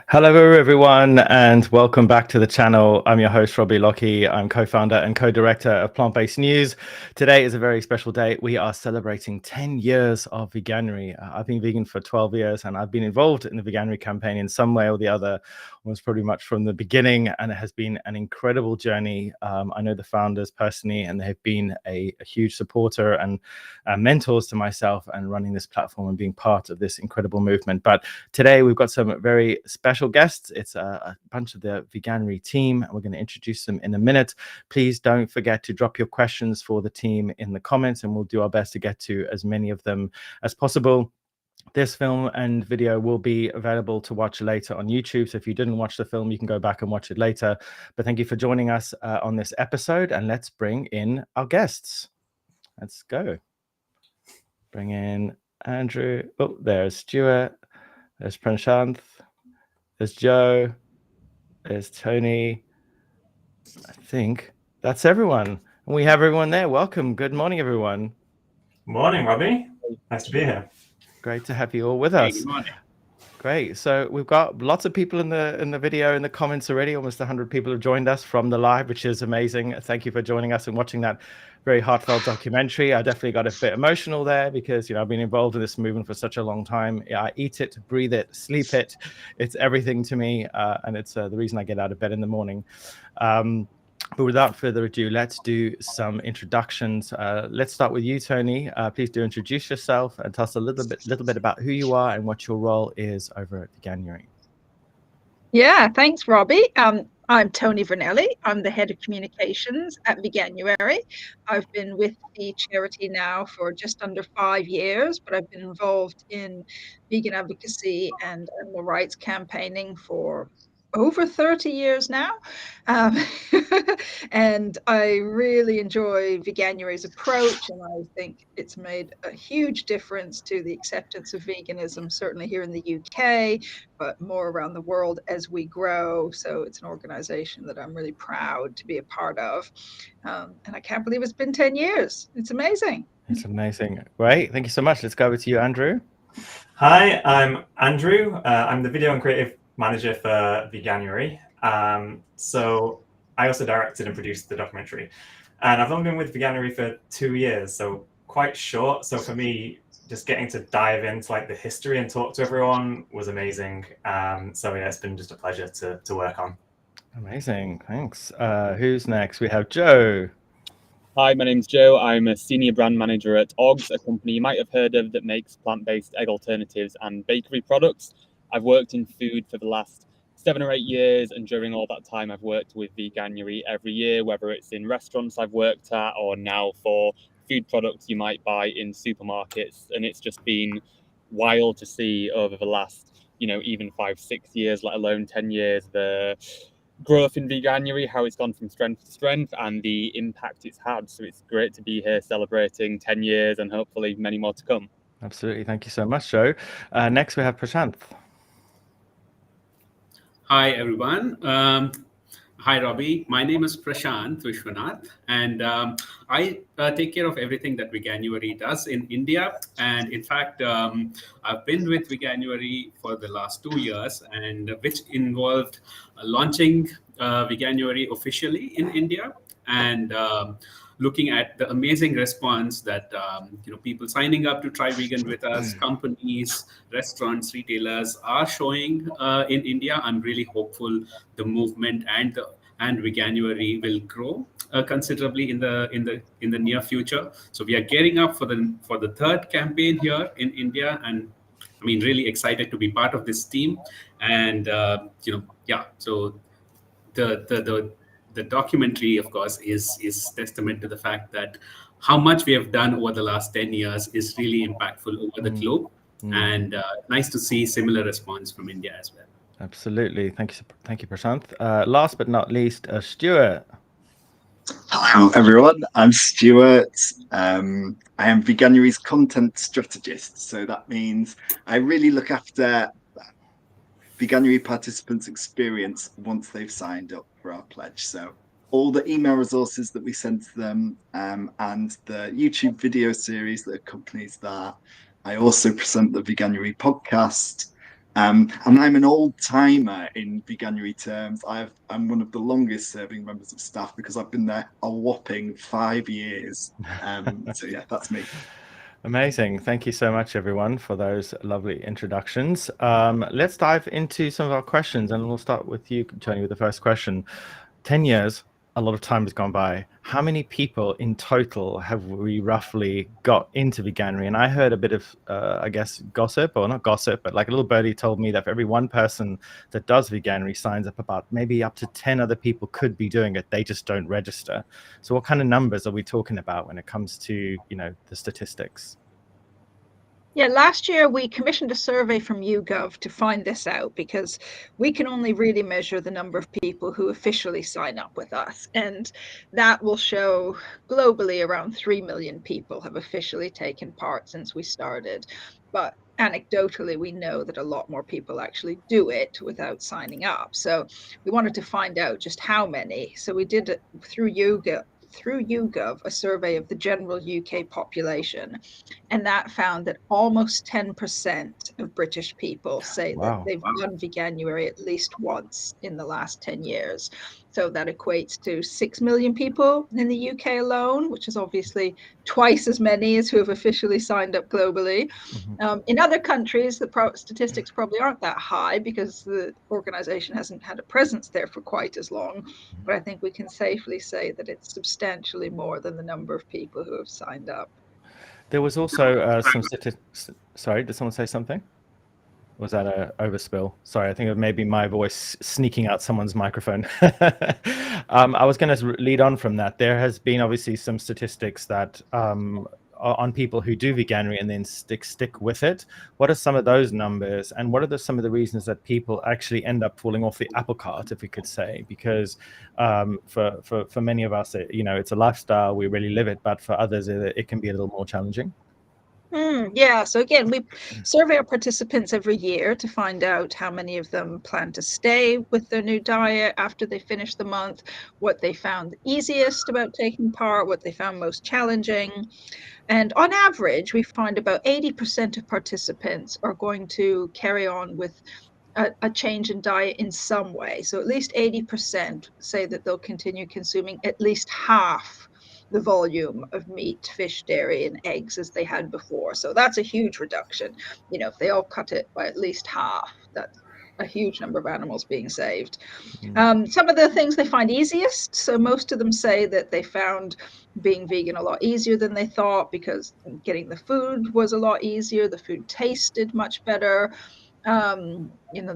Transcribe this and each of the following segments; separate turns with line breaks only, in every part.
Hello, everyone, and welcome back to the channel. I'm your host, Robbie Lockie. I'm co-founder and co-director of Plant-Based News. Today is a very special day. We are celebrating 10 years of Veganuary. I've been vegan for 12 years, and I've been involved in the Veganuary campaign in some way or the other, almost pretty much from the beginning, and it has been an incredible journey. I know the founders personally, and they have been a huge supporter and mentors to myself and running this platform and being part of this incredible movement. But today we've got some very special guests. It's a bunch of the Veganuary team, and we're going to introduce them in a minute. Please don't forget to drop your questions for the team in the comments, and we'll do our best to get to as many of them as possible. This film and video will be available to watch later on YouTube. So if you didn't watch the film, you can go back and watch it later. But thank you for joining us on this episode, and let's bring in our guests. Let's go. Bring in Andrew. Oh, there's Stuart. There's Prashant. There's Joe. There's Tony. I think that's everyone. And we have everyone there. Welcome. Good morning, everyone.
Morning, Robbie. Nice to be here.
Great to have you all with us.
Good morning.
Great. So we've got lots of people in the video, in the comments already. Almost 100 people have joined us from the live, which is amazing. Thank you for joining us and watching that very heartfelt documentary. I definitely got a bit emotional there because, you know, I've been involved in this movement for such a long time. I eat it, breathe it, sleep it. It's everything to me. And it's the reason I get out of bed in the morning. But without further ado, let's do some introductions. Let's start with you, Tony. Please do introduce yourself and tell us a little bit about who you are and what your role is over at Veganuary.
Yeah, thanks, Robbie. I'm Tony Vernelli. I'm the head of communications at Veganuary. I've been with the charity now for just under 5 years, but I've been involved in vegan advocacy and animal rights campaigning for over 30 years now. And I really enjoy Veganuary's approach, and I think it's made a huge difference to the acceptance of veganism, certainly here in the UK, but more around the world as we grow. So it's an organization that I'm really proud to be a part of. And I can't believe it's been 10 years. It's amazing.
It's amazing. Great. Thank you so much. Let's go over to you, Andrew.
Hi, I'm Andrew. I'm the video and creative manager for Veganuary. So I also directed and produced the documentary. And I've only been with Veganuary for 2 years, so quite short. So for me, just getting to dive into like the history and talk to everyone was amazing. So yeah, it's been just a pleasure to work on.
Amazing. Thanks. Who's next? We have Joe.
Hi, my name's Joe. I'm a senior brand manager at Oggs, a company you might have heard of that makes plant-based egg alternatives and bakery products. I've worked in food for the last 7 or 8 years, and during all that time, I've worked with Veganuary every year, whether it's in restaurants I've worked at or now for food products you might buy in supermarkets. And it's just been wild to see over the last, even 5-6 years, let alone 10 years, the growth in Veganuary, how it's gone from strength to strength and the impact it's had. So it's great to be here celebrating 10 years and hopefully many more to come.
Absolutely. Thank you so much, Joe. Next, we have Prashant.
Hi, everyone. Hi, Robbie. My name is Prashant Vishwanath, and I take care of everything that Veganuary does in India. And in fact, I've been with Veganuary for the last 2 years, and which involved launching Veganuary officially in India and looking at the amazing response that people signing up to try vegan with us, companies, restaurants, retailers are showing in India. I'm really hopeful the movement and Veganuary will grow considerably in the near future. So we are gearing up for the third campaign here in India, and I mean really excited to be part of this team. And so the documentary, of course, is testament to the fact that how much we have done over the last 10 years is really impactful over the globe. And nice to see similar response from India as well.
Absolutely. Thank you, Prashant. Last but not least, Stuart.
Hello, everyone. I'm Stuart. I am Veganuary's content strategist. So that means I really look after Veganuary participants' experience once they've signed up for our pledge. So all the email resources that we send to them and the YouTube video series that accompanies that. I also present the Veganuary podcast. And I'm an old timer in Veganuary terms. I'm one of the longest serving members of staff because I've been there a whopping 5 years. So yeah, that's me.
Amazing. Thank you so much, everyone, for those lovely introductions. Let's dive into some of our questions, and we'll start with you, Tony, with the first question. 10 years, a lot of time has gone by. How many people in total have we roughly got into Veganuary? And I heard a bit of, I guess, gossip, or not gossip, but like a little birdie told me that for every one person that does Veganuary signs up, about maybe up to 10 other people could be doing it. They just don't register. So what kind of numbers are we talking about when it comes to, the statistics?
Yeah, last year we commissioned a survey from YouGov to find this out, because we can only really measure the number of people who officially sign up with us. And that will show globally around 3 million people have officially taken part since we started. But anecdotally, we know that a lot more people actually do it without signing up. So we wanted to find out just how many. So we did it through YouGov, a survey of the general UK population, and that found that almost 10% of British people say that
Wow.
they've done Veganuary at least once in the last 10 years. So that equates to 6 million people in the UK alone, which is obviously twice as many as who have officially signed up globally. In other countries, the statistics probably aren't that high because the organization hasn't had a presence there for quite as long. But I think we can safely say that it's substantially more than the number of people who have signed up.
There was also some statistics. Sorry, did someone say something? Was that a overspill? Sorry, I think it may be my voice sneaking out someone's microphone. I was going to lead on from that. There has been obviously some statistics that on people who do Veganuary and then stick with it. What are some of those numbers, and what are some of the reasons that people actually end up falling off the apple cart, if we could say? Because for many of us, it's a lifestyle, we really live it, but for others, it can be a little more challenging.
Yeah, so again, we survey our participants every year to find out how many of them plan to stay with their new diet after they finish the month, what they found easiest about taking part, what they found most challenging. And on average, we find about 80% of participants are going to carry on with a change in diet in some way. So at least 80% say that they'll continue consuming at least half the volume of meat, fish, dairy, and eggs as they had before. So that's a huge reduction. If they all cut it by at least half, that's a huge number of animals being saved. Some of the things they find easiest. So most of them say that they found being vegan a lot easier than they thought, because getting the food was a lot easier. The food tasted much better. The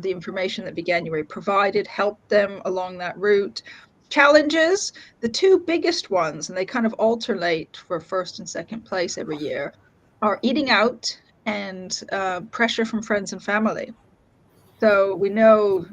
information that Veganuary provided helped them along that route. Challenges, the two biggest ones, and they kind of alternate for first and second place every year, are eating out and pressure from friends and family. So we know,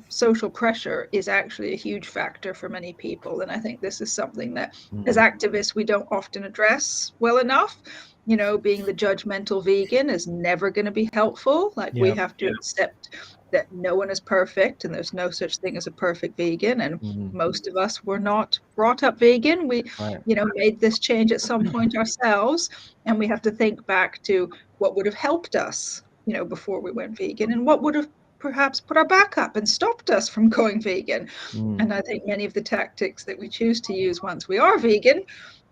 social pressure is actually a huge factor for many people. And I think this is something that as activists, we don't often address well enough. Being the judgmental vegan is never going to be helpful. We have to accept that no one is perfect and there's no such thing as a perfect vegan. And most of us were not brought up vegan. We, made this change at some point ourselves. And we have to think back to what would have helped us, before we went vegan, and what would have perhaps put our back up and stopped us from going vegan. And I think many of the tactics that we choose to use once we are vegan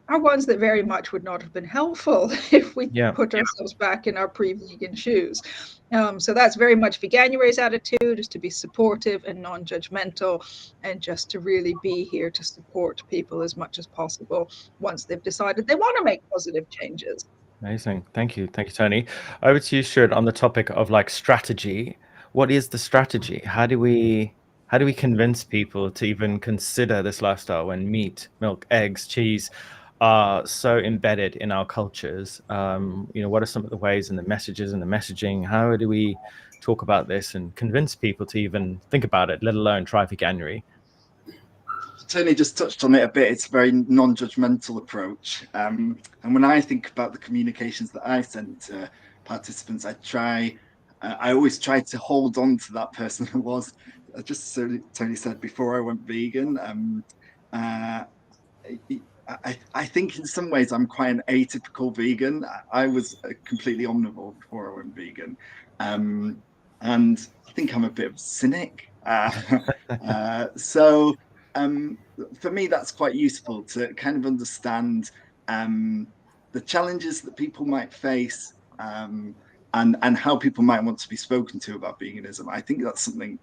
are ones that very much would not have been helpful if we put ourselves back in our pre-vegan shoes. So that's very much Veganuary's attitude, is to be supportive and non-judgmental, and just to really be here to support people as much as possible once they've decided they want to make positive changes.
Amazing. Thank you, Tony. Over to you, Stuart, on the topic of strategy. What is the strategy? How do we convince people to even consider this lifestyle when meat, milk, eggs, cheese are so embedded in our cultures? What are some of the ways and the messages and the messaging? How do we talk about this and convince people to even think about it, let alone try Veganuary?
Tony just touched on it a bit. It's a very non-judgmental approach. And when I think about the communications that I send to participants, I always try to hold on to that person who was, just so Tony said, before I went vegan. I think in some ways I'm quite an atypical vegan. I was completely omnivore before I went vegan. and I think I'm a bit of a cynic. So for me, that's quite useful to kind of understand the challenges that people might face, and how people might want to be spoken to about veganism. I think that's something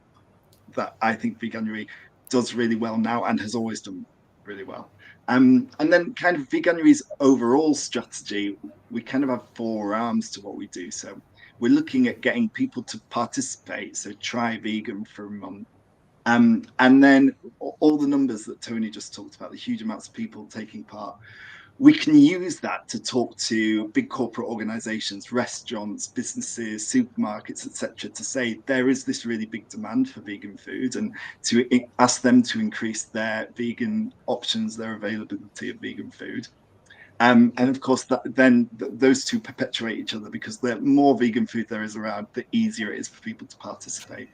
that I think Veganuary does really well now and has always done really well. And then kind of Veganuary's overall strategy, we kind of have four arms to what we do. So we're looking at getting people to participate. So try vegan for a month. And then all the numbers that Tony just talked about, the huge amounts of people taking part, we can use that to talk to big corporate organizations, restaurants, businesses, supermarkets, etc., to say there is this really big demand for vegan food, and to ask them to increase their vegan options, their availability of vegan food. And of course, those two perpetuate each other, because the more vegan food there is around, the easier it is for people to participate.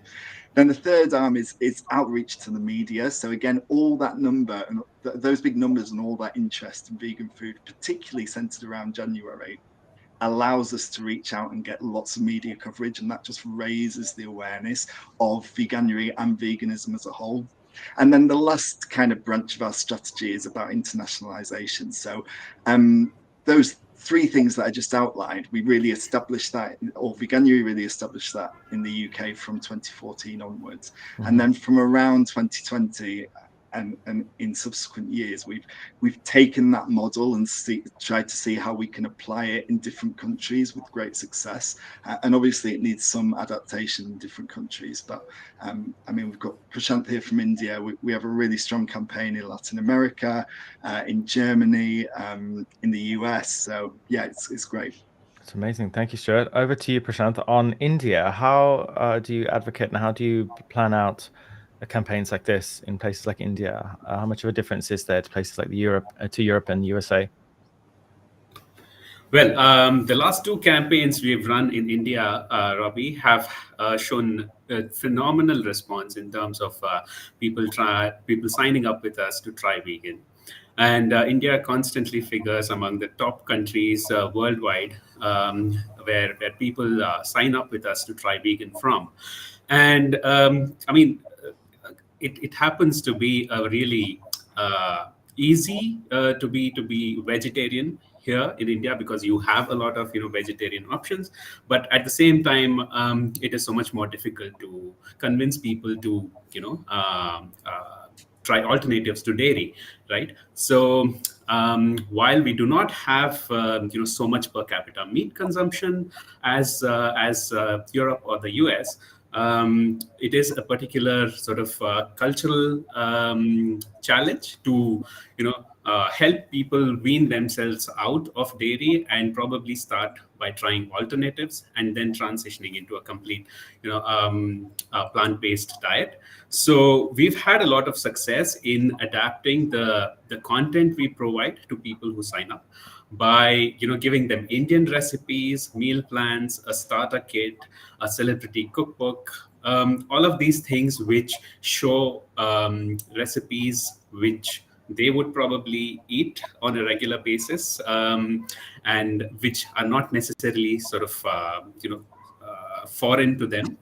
Then the third arm is outreach to the media. So again, all that number and those big numbers and all that interest in vegan food, particularly centered around January, allows us to reach out and get lots of media coverage, and that just raises the awareness of Veganuary and veganism as a whole. And then the last kind of branch of our strategy is about internationalization. So those three things that I just outlined, we really established that, or Veganuary really established that in the UK from 2014 onwards. And then from around 2020 and in subsequent years, we've taken that model and tried to see how we can apply it in different countries with great success. And obviously it needs some adaptation in different countries. But I mean, we've got Prashant here from India. We have a really strong campaign in Latin America, in Germany, in the US. So yeah, it's great.
It's amazing. Thank you, Stuart. Over to you, Prashant. On India, how do you advocate and how do you plan out campaigns like this in places like India? How much of a difference is there to places like Europe and USA?
Well, the last two campaigns we've run in India, Robbie, have shown a phenomenal response in terms of people signing up with us to try vegan. And India constantly figures among the top countries worldwide where people sign up with us to try vegan from. And I mean, it happens to be a really easy to be vegetarian here in India, because you have a lot of vegetarian options, but at the same time it is so much more difficult to convince people to try alternatives to dairy, right? So while we do not have so much per capita meat consumption as Europe or the US, it is a particular sort of cultural challenge to help people wean themselves out of dairy and probably start by trying alternatives and then transitioning into a complete plant-based diet. So we've had a lot of success in adapting the content we provide to people who sign up by giving them Indian recipes, meal plans, a starter kit, a celebrity cookbook, all of these things which show recipes which they would probably eat on a regular basis, and which are not necessarily sort of foreign to them.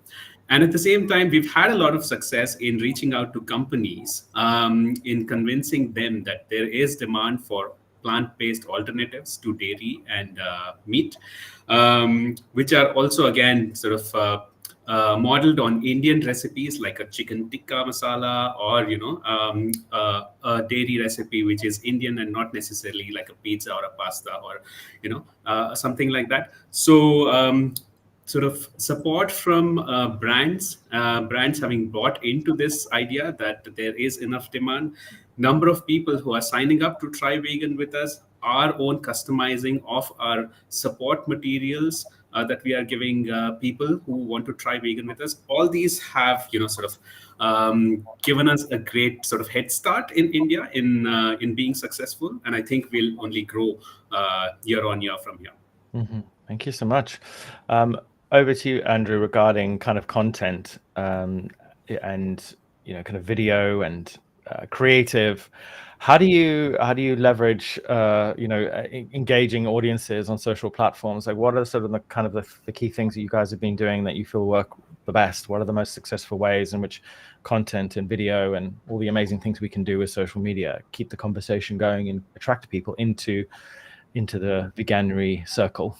And at the same time, we've had a lot of success in reaching out to companies, in convincing them that there is demand for plant-based alternatives to dairy and meat, which are also, again, sort of modeled on Indian recipes like a chicken tikka masala, or a dairy recipe which is Indian and not necessarily like a pizza or a pasta or something like that. So sort of support from brands having bought into this idea that there is enough demand, number of people who are signing up to try vegan with us, our own customizing of our support materials that we are giving people who want to try vegan with us. All these have sort of given us a great sort of head start in India in being successful, and I think we'll only grow year on year from here.
Mm-hmm. Thank you so much. Over to you, Andrew, regarding kind of content and kind of video and creative. How do you leverage engaging audiences on social platforms? Like, what are sort of the key things that you guys have been doing that you feel work the best? What are the most successful ways in which content and video and all the amazing things we can do with social media keep the conversation going and attract people into the Veganuary circle?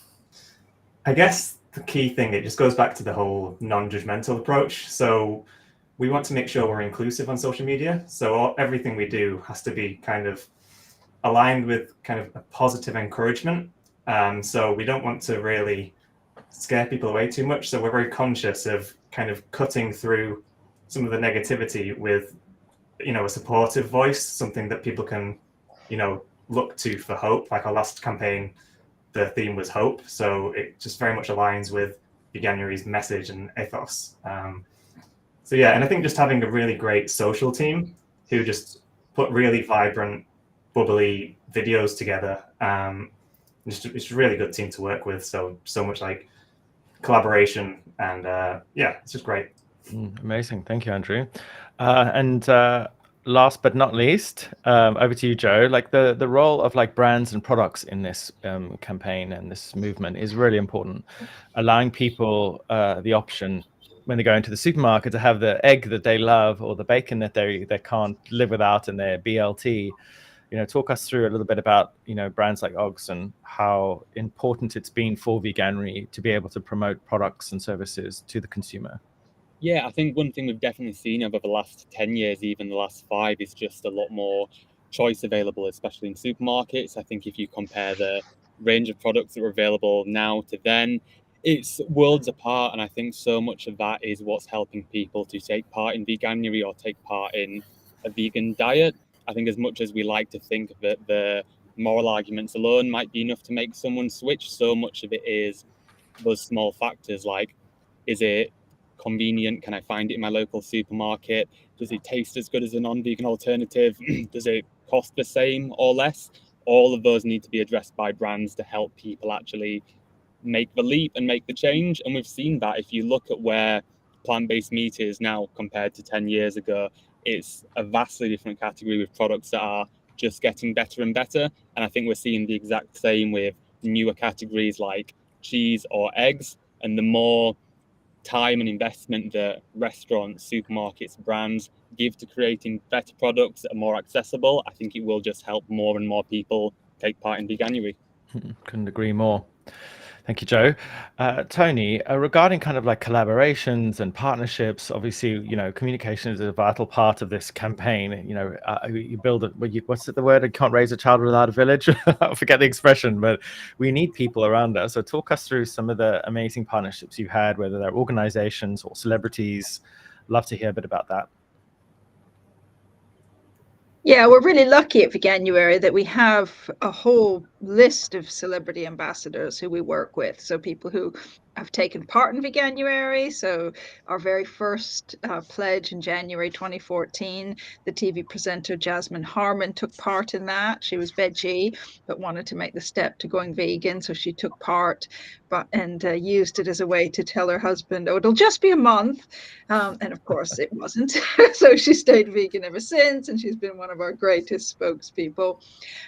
I guess the key thing, it just goes back to the whole non-judgmental approach. So we want to make sure we're inclusive on social media. So everything we do has to be kind of aligned with kind of a positive encouragement. So we don't want to really scare people away too much. So we're very conscious of kind of cutting through some of the negativity with, a supportive voice, something that people can, look to for hope. Like our last campaign, the theme was hope. So it just very much aligns with Veganuary's message and ethos. So yeah, and I think just having a really great social team who just put really vibrant, bubbly videos together. It's a really good team to work with. So much like collaboration, and yeah, it's just great.
Amazing. Thank you, Andrew. And last but not least, over to you, Joe. Like the role of like brands and products in this campaign and this movement is really important. Allowing people the option when they go into the supermarket to have the egg that they love or the bacon that they can't live without in their BLT. Talk us through a little bit about brands like Oggs and how important it's been for Veganuary to be able to promote products and services to the consumer.
Yeah, I think one thing we've definitely seen over the last 10 years, even the last 5, is just a lot more choice available, especially in supermarkets. I think if you compare the range of products that were available now to then, it's worlds apart. And I think so much of that is what's helping people to take part in Veganuary or take part in a vegan diet. I think as much as we like to think that the moral arguments alone might be enough to make someone switch, so much of it is those small factors like, is it convenient? Can I find it in my local supermarket? Does it taste as good as a non-vegan alternative? Does it cost the same or less? All of those need to be addressed by brands to help people actually make the leap and make the change. And we've seen that if you look at where plant-based meat is now compared to 10 years ago, it's a vastly different category with products that are just getting better and better. And I think we're seeing the exact same with newer categories like cheese or eggs. And the more time and investment that restaurants, supermarkets, brands give to creating better products that are more accessible, I think it will just help more and more people take part in Veganuary.
Couldn't agree more. Thank you, Joe. Tony, regarding kind of like collaborations and partnerships, obviously, communication is a vital part of this campaign. You build it. What's the word? I can't raise a child without a village. I forget the expression, but we need people around us. So talk us through some of the amazing partnerships you've had, whether they're organizations or celebrities. Love to hear a bit about that.
Yeah, we're really lucky at Veganuary that we have a whole list of celebrity ambassadors who we work with. So people who have taken part in Veganuary. So our very first pledge in January 2014, the TV presenter Jasmine Harmon took part in that. She was veggie, but wanted to make the step to going vegan. So she took part and used it as a way to tell her husband, oh, it'll just be a month. And of course it wasn't. So she stayed vegan ever since. And she's been one of our greatest spokespeople.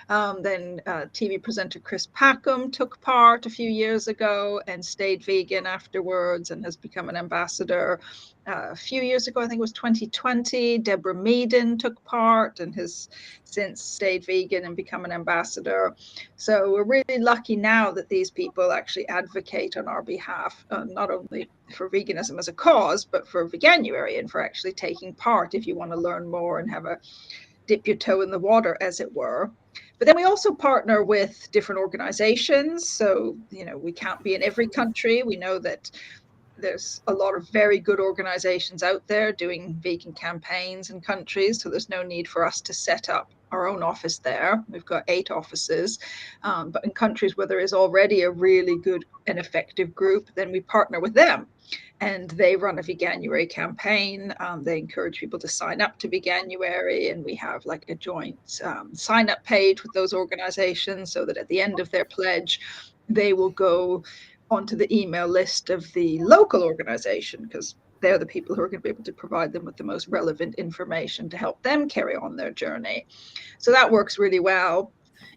Then TV presenter Chris Packham took part a few years ago and stayed vegan afterwards and has become an ambassador. A few years ago, I think it was 2020, Deborah Meaden took part and has since stayed vegan and become an ambassador. So we're really lucky now that these people actually advocate on our behalf, not only for veganism as a cause, but for Veganuary and for actually taking part if you want to learn more and have a dip your toe in the water, as it were. But then we also partner with different organizations. So, we can't be in every country. We know that there's a lot of very good organizations out there doing vegan campaigns in countries. So there's no need for us to set up our own office there. We've got 8 offices. But in countries where there is already a really good and effective group, then we partner with them. And they run a Veganuary campaign. They encourage people to sign up to Veganuary. And we have like a joint sign up page with those organizations so that at the end of their pledge, they will go onto the email list of the local organization, because they're the people who are going to be able to provide them with the most relevant information to help them carry on their journey. So that works really well.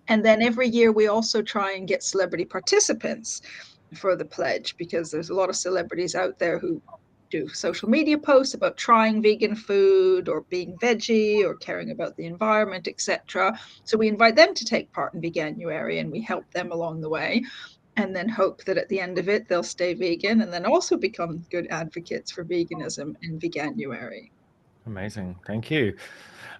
And then every year we also try and get celebrity participants for the pledge, because there's a lot of celebrities out there who do social media posts about trying vegan food or being veggie or caring about the environment, etc. So we invite them to take part in Veganuary, and we help them along the way, and then hope that at the end of it they'll stay vegan and then also become good advocates for veganism in Veganuary.
Amazing, thank you.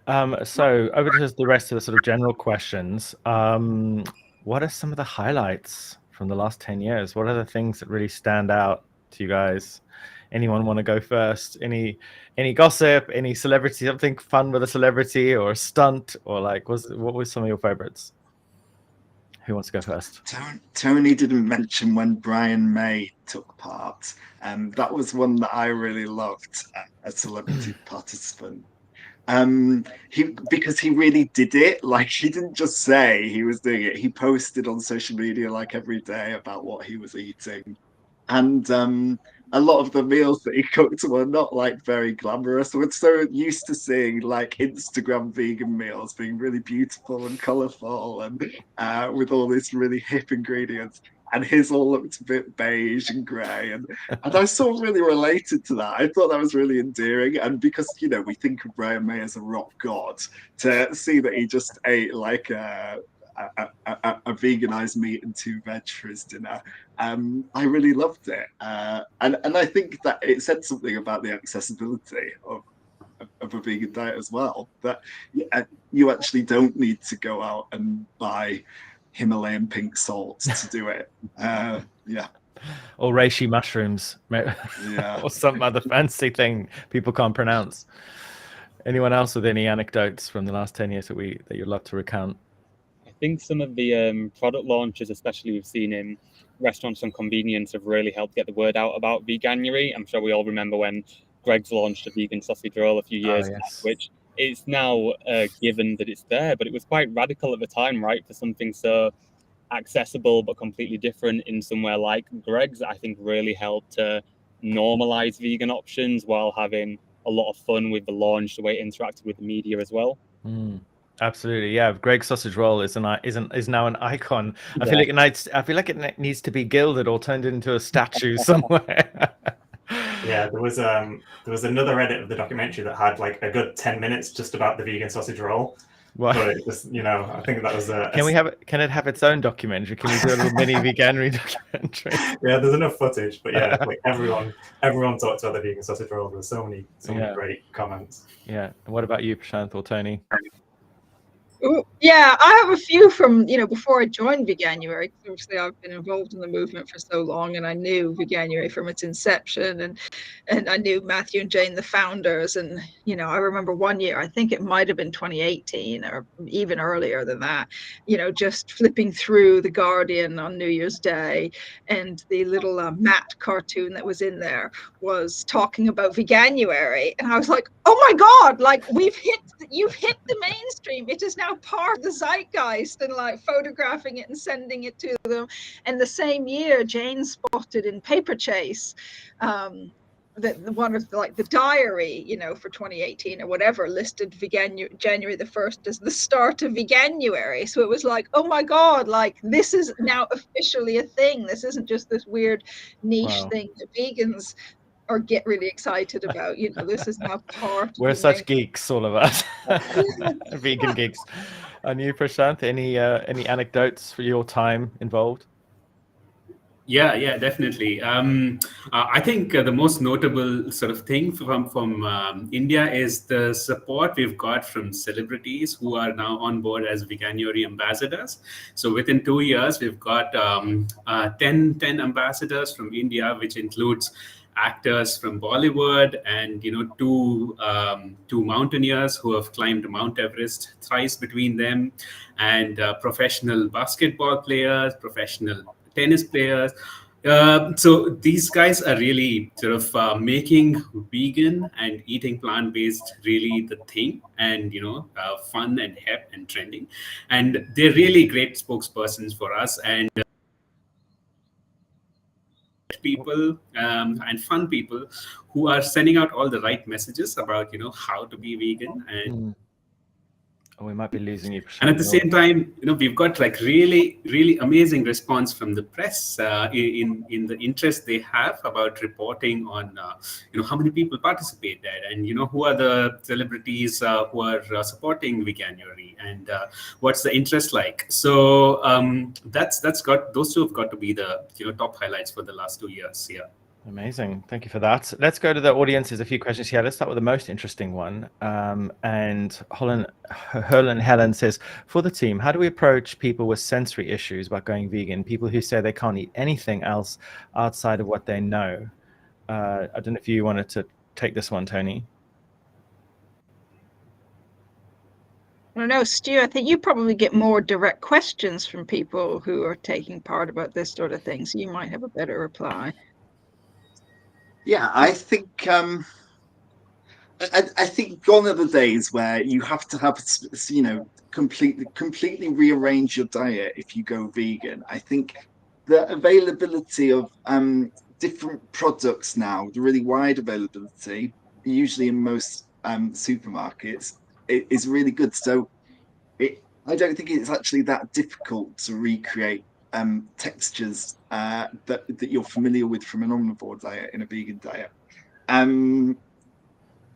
So over to the rest of the sort of general questions. What are some of the highlights from the last 10 years? What are the things that really stand out to you guys? Anyone want to go first? Any gossip, any celebrity, something fun with a celebrity or a stunt, or like what was some of your favorites? Who wants to go first?
Tony didn't mention when Brian May took part. That was one that I really loved, a celebrity participant. Because he really did it. Like, he didn't just say he was doing it. He posted on social media like every day about what he was eating. And a lot of the meals that he cooked were not like very glamorous. We're so used to seeing like Instagram vegan meals being really beautiful and colorful and with all these really hip ingredients. And his all looked a bit beige and grey. And I sort of really related to that. I thought that was really endearing. And because, you know, we think of Brian May as a rock god, to see that he just ate like a veganized meat and 2 veg for his dinner, I really loved it. And I think that it said something about the accessibility of a vegan diet as well, that you actually don't need to go out and buy Himalayan pink salt to do it. Yeah.
Or reishi mushrooms,
Yeah.
or some other fancy thing people can't pronounce. Anyone else with any anecdotes from the last 10 years that you'd love to recount?
I think some of the product launches, especially we've seen in restaurants and convenience, have really helped get the word out about Veganuary. I'm sure we all remember when Greggs launched a vegan sausage roll a few years back, which it's now given that it's there, but it was quite radical at the time, right? For something so accessible but completely different in somewhere like Greggs, I think really helped to normalize vegan options while having a lot of fun with the launch, the way it interacted with the media as well.
Absolutely, yeah. Greg's sausage roll is now an icon. I feel like it needs to be gilded or turned into a statue somewhere.
Yeah, there was another edit of the documentary that had like a good 10 minutes just about the vegan sausage roll.
What?
But it just, you know, I think that was
Can it have its own documentary? Can we do a little mini Veganuary documentary?
Yeah, there's enough footage, but yeah, like everyone talked about the vegan sausage roll. There were so many great comments.
Yeah. And what about you, Prashant or Tony?
Yeah, I have a few from, before I joined Veganuary. Obviously, I've been involved in the movement for so long, and I knew Veganuary from its inception, and I knew Matthew and Jane, the founders. And, I remember one year, I think it might have been 2018 or even earlier than that, just flipping through The Guardian on New Year's Day, and the little Matt cartoon that was in there was talking about Veganuary. And I was like, oh my God, like you've hit the mainstream. It is now part of the zeitgeist, and like photographing it and sending it to them. And the same year, Jane spotted in Paper Chase that one of the diary, for 2018 or whatever, listed January the 1st as the start of Veganuary. So it was like, oh my God, like this is now officially a thing. This isn't just this weird niche thing that vegans or get really excited about. This is now part.
We're such geeks, all of us. Vegan geeks. And you, Prashant, any anecdotes for your time involved?
Yeah, definitely. I think the most notable sort of thing from India is the support we've got from celebrities who are now on board as Veganuary ambassadors. So within 2 years, we've got 10 ambassadors from India, which includes actors from Bollywood and two mountaineers who have climbed Mount Everest thrice between them, and professional basketball players, professional tennis players. So these guys are really sort of making vegan and eating plant-based really the thing, and fun and hip and trending, and they're really great spokespersons for us. And people and fun people who are sending out all the right messages about how to be vegan. And
Oh, we might be losing you.
and at the same time, we've got like really, really amazing response from the press in the interest they have about reporting on, how many people participated, and who are the celebrities who are supporting Veganuary, and what's the interest like. So that's got, those two have got to be the top highlights for the last 2 years. Yeah.
Amazing. Thank you for that. Let's go to the audience. There's a few questions here. Let's start with the most interesting one. And Helen says, for the team, how do we approach people with sensory issues about going vegan? People who say they can't eat anything else outside of what they know. I don't know if you wanted to take this one, Tony.
I don't know, Stu, I think you probably get more direct questions from people who are taking part about this sort of thing, so you might have a better reply.
Yeah, I think I think gone are the days where you have to have completely rearrange your diet if you go vegan. I think the availability of different products now, the really wide availability, usually in most supermarkets, is really good. So I don't think it's actually that difficult to recreate textures that you're familiar with from an omnivore diet in a vegan diet.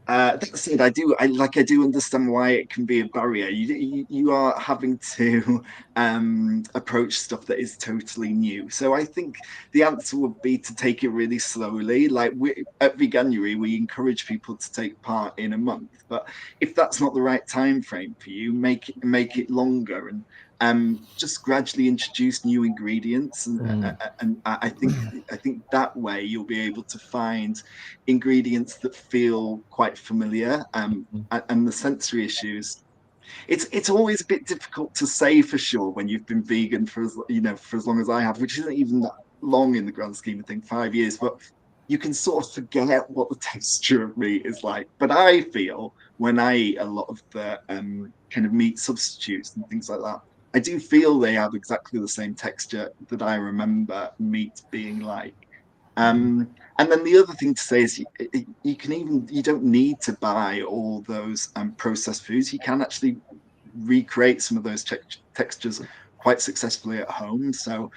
That said, I do understand why it can be a barrier. You are having to approach stuff that is totally new. So I think the answer would be to take it really slowly. Like at Veganuary, we encourage people to take part in a month. But if that's not the right time frame for you, make it longer and just gradually introduce new ingredients. And I think that way you'll be able to find ingredients that feel quite familiar. And the sensory issues, it's always a bit difficult to say for sure when you've been vegan for as long as I have, which isn't even that long in the grand scheme of things, 5 years, but you can sort of forget what the texture of meat is like. But I feel when I eat a lot of the kind of meat substitutes and things like that, I do feel they have exactly the same texture that I remember meat being like. And then the other thing to say is you don't need to buy all those processed foods. You can actually recreate some of those textures quite successfully at home. So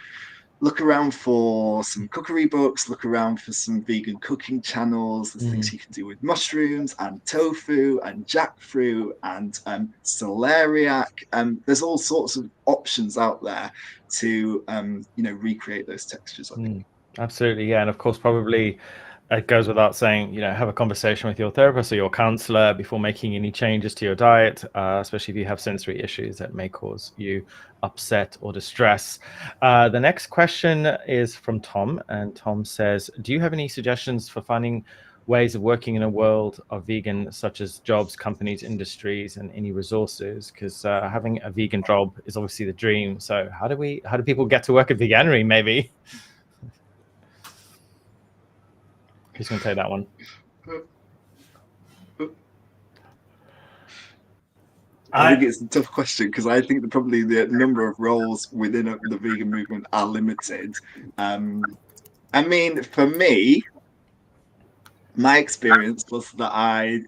look around for some cookery books, look around for some vegan cooking channels. There's things you can do with mushrooms and tofu and jackfruit and celeriac. There's all sorts of options out there to recreate those textures, I think.
Absolutely, yeah. And of course, probably it goes without saying, have a conversation with your therapist or your counselor before making any changes to your diet, especially if you have sensory issues that may cause you upset or distress. The next question is from Tom, and Tom says, do you have any suggestions for finding ways of working in a world of vegan, such as jobs, companies, industries, and any resources? Because having a vegan job is obviously the dream. So how do people get to work at Veganuary, maybe? Who's going to take that one?
I think it's a tough question because I think that probably the number of roles within the vegan movement are limited. I mean, for me, my experience was that I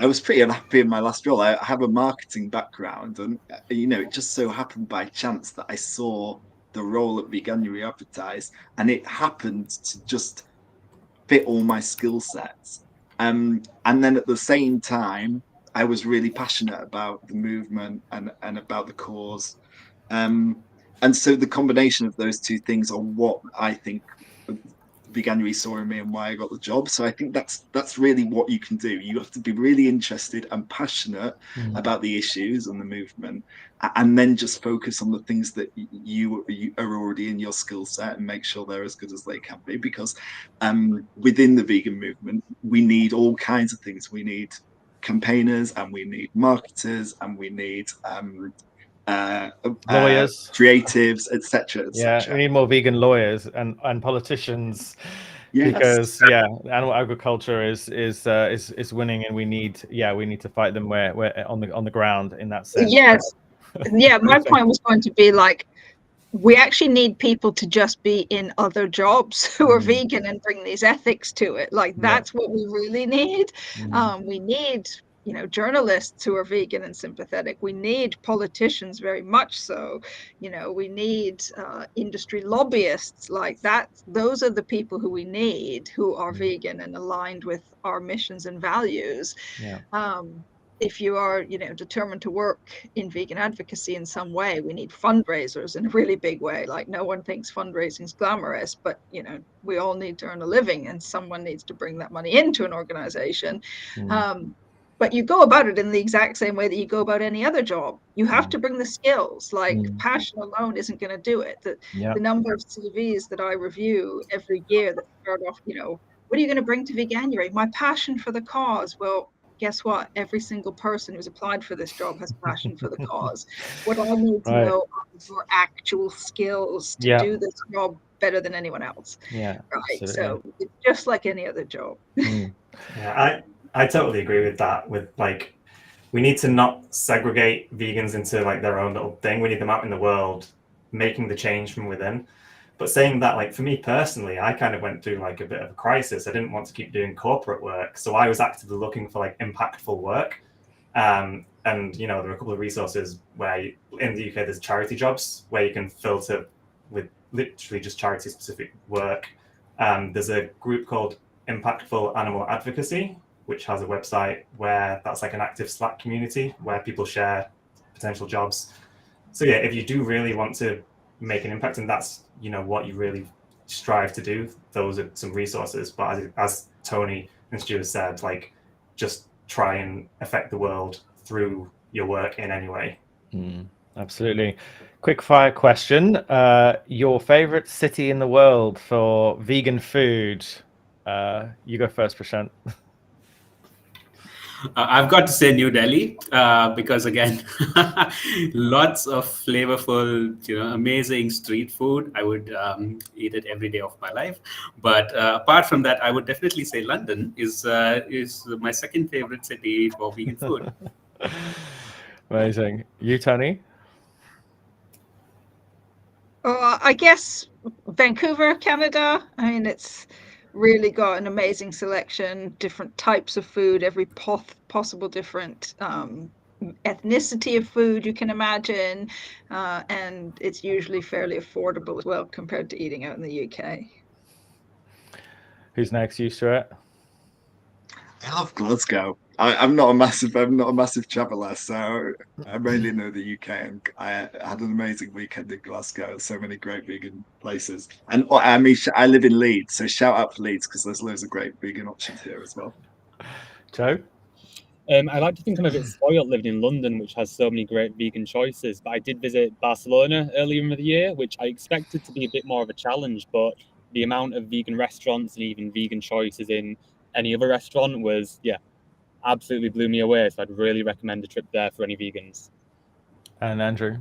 was pretty unhappy in my last role. I have a marketing background, and it just so happened by chance that I saw the role at Veganuary advertised, and it happened to just fit all my skill sets. And then at the same time, I was really passionate about the movement and about the cause. And so the combination of those two things are what I think Veganuary saw in me and why I got the job. So I think that's really what you can do. You have to be really interested and passionate about the issues and the movement, and then just focus on the things that you are already in your skill set and make sure they're as good as they can be. Because within the vegan movement, we need all kinds of things. We need campaigners, and we need marketers, and we need
lawyers,
creatives, etc.
Yeah, we need more vegan lawyers and politicians.
Yes.
Because animal agriculture is winning, and we need to fight them where on the ground in that sense.
Yes. Yeah, my point was going to be like, we actually need people to just be in other jobs who are vegan and bring these ethics to it. Like, that's what we really need. We need, you know, journalists who are vegan and sympathetic. We need politicians, very much so. You know, we need industry lobbyists like that. Those are the people who we need, who are vegan and aligned with our missions and values. If you are, you know, determined to work in vegan advocacy in some way, we need fundraisers in a really big way. Like, no one thinks fundraising is glamorous, but, you know, we all need to earn a living, and someone needs to bring that money into an organization. But you go about it in the exact same way that you go about any other job. You have to bring the skills. Like, passion alone isn't going to do it. The number of CVs that I review every year that start off, you know, what are you going to bring to Veganuary? My passion for the cause. Well, guess what? Every single person who's applied for this job has passion for the cause. What I need to know are your actual skills to do this job better than anyone else. Right. Absolutely. So it's just like any other job.
Yeah, I totally agree with that. With, like, we need to not segregate vegans into like their own little thing. We need them out in the world, making the change from within. But saying that, like, for me personally, I kind of went through like a bit of a crisis. I didn't want to keep doing corporate work, so I was actively looking for like impactful work. And you know, there are a couple of resources where in the UK there's charity jobs where you can filter with literally just charity specific work. There's a group called Impactful Animal Advocacy, which has a website where that's like an active Slack community where people share potential jobs. So yeah, if you do really want to make an impact, and that's, you know, what you really strive to do, those are some resources. But as Tony and Stuart said, like, just try and affect the world through your work in any way.
Absolutely. Quick fire question. Your favorite city in the world for vegan food? You go first, Prashant.
I've got to say New Delhi because, again, lots of flavorful, you know, amazing street food. I would eat it every day of my life. But apart from that, I would definitely say London is my second favorite city for vegan food.
Amazing. You, Tony?
I guess Vancouver, Canada. I mean, it's really got an amazing selection, different types of food, every possible different ethnicity of food you can imagine, and it's usually fairly affordable as well compared to eating out in the UK.
Who's next? You, Stuart?
I love Glasgow. I'm not a massive traveller, so I mainly know the UK. And I had an amazing weekend in Glasgow. So many great vegan places, and I mean, I live in Leeds, so shout out for Leeds because there's loads of great vegan options here as well.
Joe?
I like to think I'm a bit spoiled living in London, which has so many great vegan choices. But I did visit Barcelona earlier in the year, which I expected to be a bit more of a challenge. But the amount of vegan restaurants and even vegan choices in any other restaurant was, absolutely blew me away. So I'd really recommend a trip there for any vegans.
And Andrew?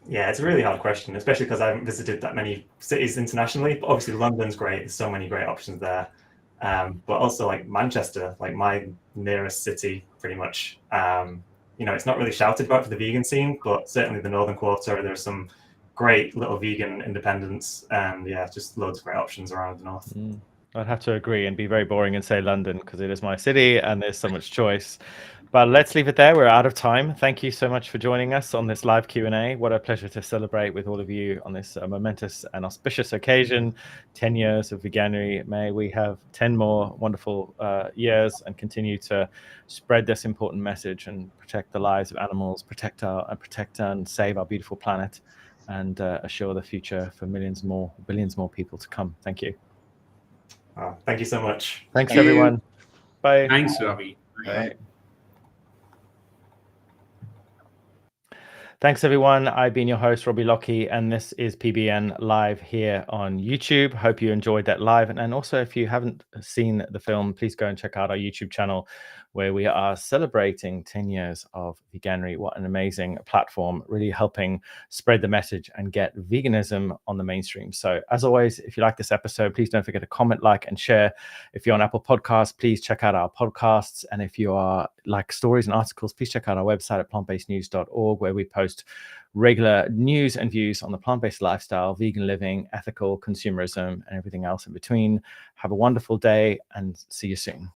Yeah, it's a really hard question, especially because I haven't visited that many cities internationally. But obviously, London's great. There's so many great options there. But also, like, Manchester, like my nearest city, pretty much. You know, it's not really shouted about for the vegan scene, but certainly the Northern Quarter, there's some great little vegan independents, and just loads of great options around the north.
I'd have to agree and be very boring and say London because it is my city and there's so much choice. But let's leave it there. We're out of time. Thank you so much for joining us on this live Q&A. What a pleasure to celebrate with all of you on this momentous and auspicious occasion. 10 years of Veganuary. May we have 10 more wonderful years and continue to spread this important message and protect the lives of animals, protect and save our beautiful planet, and assure the future for billions more people to come. Thank you.
Thank you so much.
Thanks, everyone. Bye.
Thanks, Robbie.
Bye. Thanks, everyone. I've been your host, Robbie Lockie, and this is PBN Live here on YouTube. Hope you enjoyed that live. And also, if you haven't seen the film, please go and check out our YouTube channel where we are celebrating 10 years of Veganuary. What an amazing platform, really helping spread the message and get veganism on the mainstream. So as always, if you like this episode, please don't forget to comment, like, and share. If you're on Apple Podcasts, please check out our podcasts. And if you are like stories and articles, please check out our website at plantbasednews.org, where we post post regular news and views on the plant-based lifestyle, vegan living, ethical consumerism, and everything else in between. Have a wonderful day and see you soon.